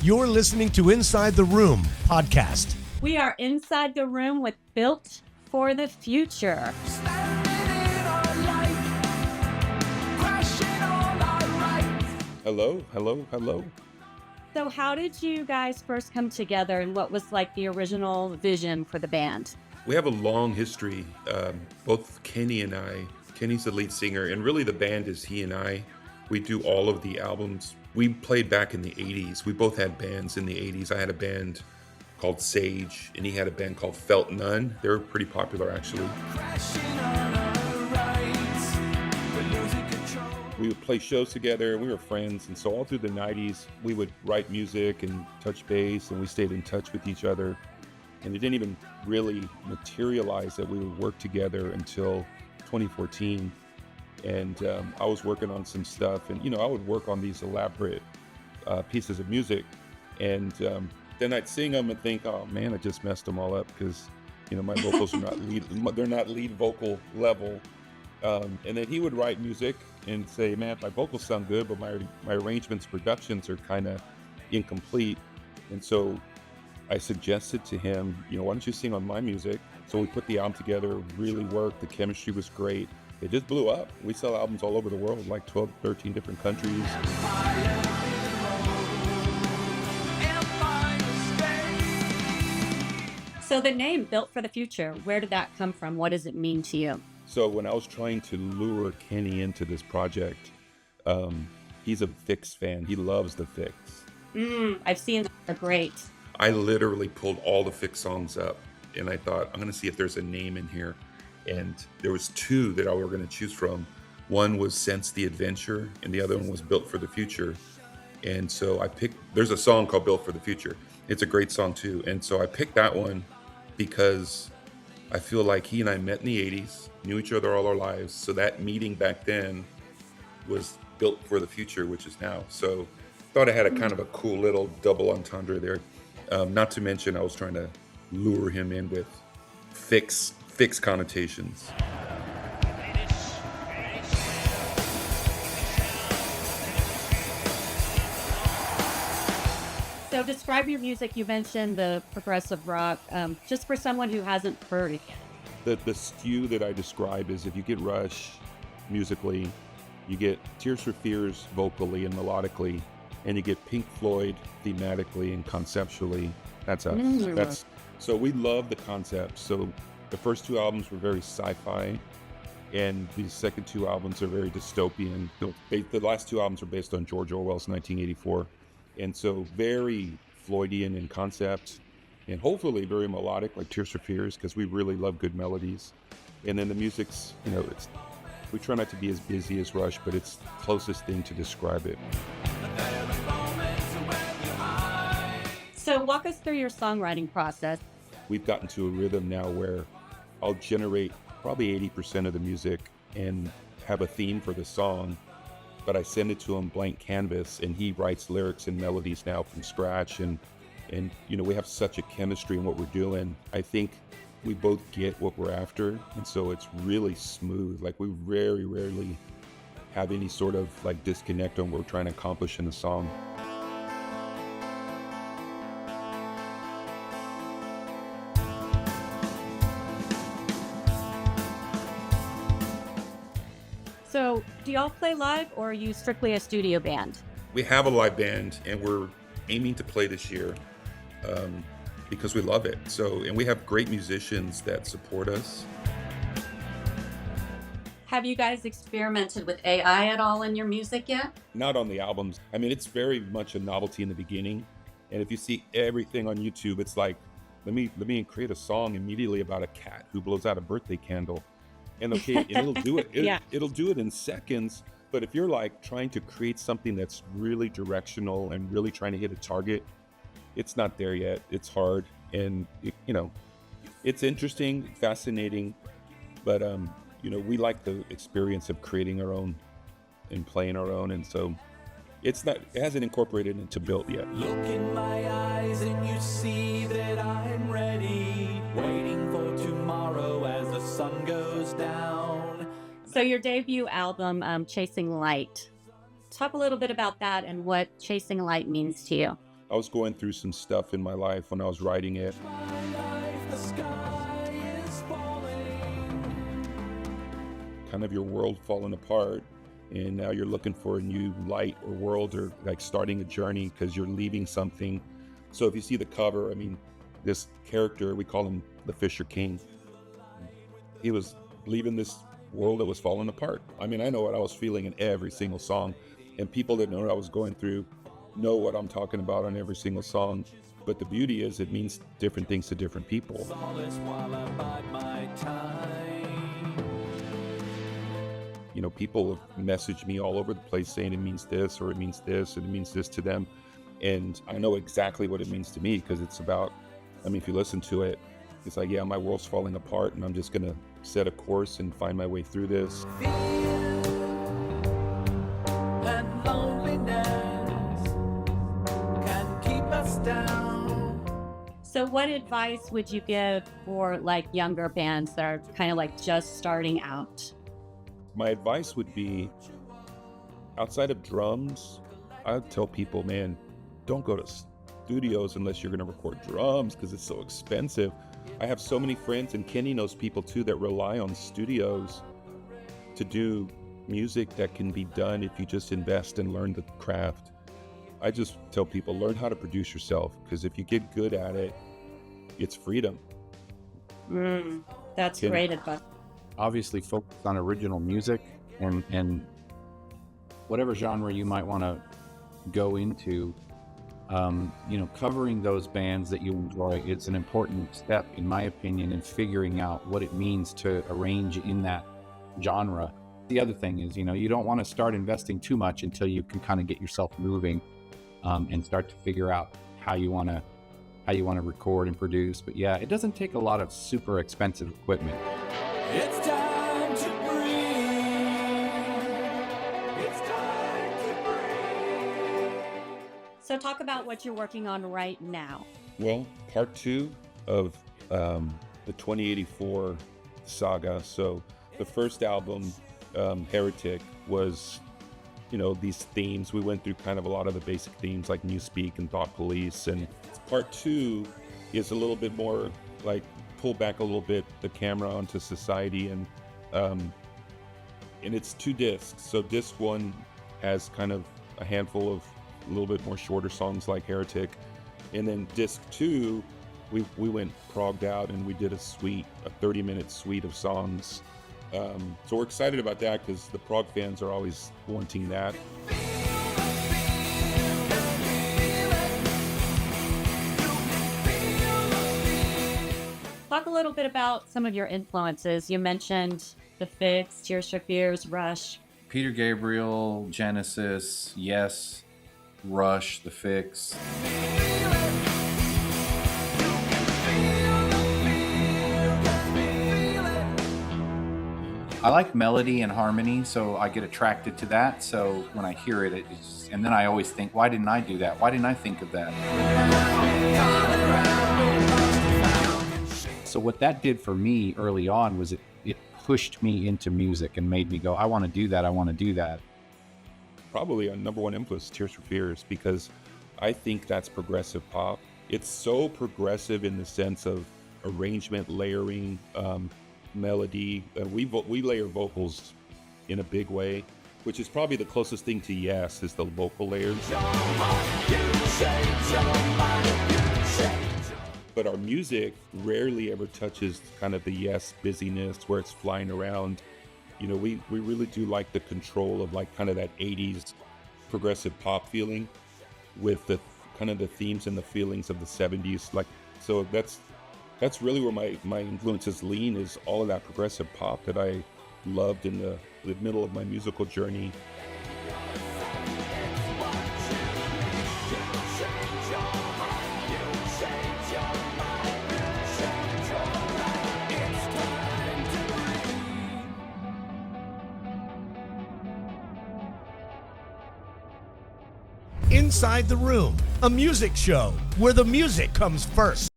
You're listening to Inside the Room podcast. We are inside the room with Built for the Future. Hello, hello, hello. So how did you guys first come together, and what was like the original vision for the band? We have a long history. Both Kenny and I, Kenny's the lead singer, and really the band is he and I. We do all of the albums. We played back in the 80s. We both had bands in the 80s. I had a band called Sage, and he had a band called Felt None. They were pretty popular, actually. We would play shows together. We were friends, and so all through the 90s, we would write music and touch base, and we stayed in touch with each other. And it didn't even really materialize that we would work together until 2014. And I was working on some stuff, and I would work on these elaborate pieces of music, and then I'd sing them and think, oh man, I just messed them all up because my vocals are not they're not lead vocal level. And then he would write music and say, man, my vocals sound good, but my arrangements, productions are kind of incomplete. And so I suggested to him, why don't you sing on my music? So we put the album together, really worked. The chemistry was great. It just blew up. We sell albums all over the world, like 12, 13 different countries. So the name Built for the Future, where did that come from? What does it mean to you? So when I was trying to lure Kenny into this project, he's a Fix fan. He loves the Fix. I've seen they're great. I literally pulled all the Fix songs up, and I thought, I'm going to see if there's a name in here. And there was two that I were going to choose from. One was Sense the Adventure, and the other one was Built for the Future. And so I picked, there's a song called Built for the Future. It's a great song too. And so I picked that one because I feel like he and I met in the 80s, knew each other all our lives. So that meeting back then was Built for the Future, which is now. So thought I had a kind of a cool little double entendre there. Not to mention I was trying to lure him in with fix connotations. So describe your music. You mentioned the progressive rock, just for someone who hasn't heard it yet. The stew that I describe is if you get Rush musically, you get Tears for Fears vocally and melodically, and you get Pink Floyd thematically and conceptually. That's us. So we love the concept. So the first two albums were very sci-fi, and the second two albums are very dystopian. The last two albums are based on George Orwell's 1984, and so very Floydian in concept, and hopefully very melodic like Tears for Fears, because we really love good melodies. And then the music's, we try not to be as busy as Rush, but it's the closest thing to describe it. So walk us through your songwriting process. We've gotten to a rhythm now where I'll generate probably 80% of the music and have a theme for the song, but I send it to him blank canvas, and he writes lyrics and melodies now from scratch. And we have such a chemistry in what we're doing. I think we both get what we're after, and so it's really smooth. Like, we very rarely have any sort of like disconnect on what we're trying to accomplish in the song. So do y'all play live, or are you strictly a studio band? We have a live band, and we're aiming to play this year because we love it. And we have great musicians that support us. Have you guys experimented with AI at all in your music yet? Not on the albums. I mean, it's very much a novelty in the beginning. And if you see everything on YouTube, it's like, let me create a song immediately about a cat who blows out a birthday candle. And okay, it'll do it. It'll do it in seconds. But if you're like trying to create something that's really directional and really trying to hit a target, it's not there yet. It's hard, and it's interesting, fascinating, but we like the experience of creating our own and playing our own, and so it hasn't incorporated into Built yet. Look in my eyes and you see that I'm ready, waiting for tomorrow as the sun goes down. So your debut album, Chasing Light. Talk a little bit about that and what Chasing Light means to you. I was going through some stuff in my life when I was writing it. My life, the sky is falling. Kind of your world falling apart, and now you're looking for a new light or world, or like starting a journey because you're leaving something. So if you see the cover, I mean, this character, we call him the Fisher King. He was leaving this world that was falling apart. I mean, I know what I was feeling in every single song, and people that know what I was going through know what I'm talking about on every single song. But the beauty is it means different things to different people. Solace while I bide my time. You know, people have messaged me all over the place saying it means this, or it means this, and it means this to them. And I know exactly what it means to me, because it's about, I mean, if you listen to it, it's like, yeah, my world's falling apart, and I'm just going to set a course and find my way through this. Fear and loneliness can keep us down. So what advice would you give for like younger bands that are kind of like just starting out? My advice would be, outside of drums, I'd tell people, man, don't go to studios unless you're going to record drums, because it's so expensive. I have so many friends, and Kenny knows people too, that rely on studios to do music that can be done if you just invest and learn the craft. I just tell people, learn how to produce yourself, because if you get good at it, it's freedom. That's great advice. Obviously focus on original music, and whatever genre you might want to go into, you know, covering those bands that you enjoy. It's an important step, in my opinion, in figuring out what it means to arrange in that genre. The other thing is, you know, you don't want to start investing too much until you can kind of get yourself moving, and start to figure out how you want to record and produce. But yeah, it doesn't take a lot of super expensive equipment. It's time to breathe. It's time to breathe. So talk about what you're working on right now. Well, part 2 of the 2084 saga. So the first album, Heretic, was, you know, these themes. We went through kind of a lot of the basic themes like Newspeak and Thought Police. And part 2 is a little bit more like pull back a little bit the camera onto society, and it's 2 discs. So disc 1 has kind of a handful of a little bit more shorter songs like Heretic, and then disc 2 we went progged out and we did a 30-minute suite of songs. So we're excited about that, because the prog fans are always wanting that. Talk a little bit about some of your influences. You mentioned the Figs, Tears for Fears, Rush. Peter Gabriel, Genesis, Yes, Rush, The Fix. I like melody and harmony, so I get attracted to that. So when I hear it, and then I always think, why didn't I do that? Why didn't I think of that? So what that did for me early on was it pushed me into music and made me go, I want to do that. I want to do that. Probably a number one influence, Tears for Fears, because I think that's progressive pop. It's so progressive in the sense of arrangement, layering, melody. We layer vocals in a big way, which is probably the closest thing to Yes, is the vocal layers. But our music rarely ever touches kind of the Yes busyness where it's flying around. You know, we really do like the control of like kind of that 80s progressive pop feeling with the kind of the themes and the feelings of the 70s. Like, so that's really where my influences lean, is all of that progressive pop that I loved in the middle of my musical journey. Inside the Room, a music show where the music comes first.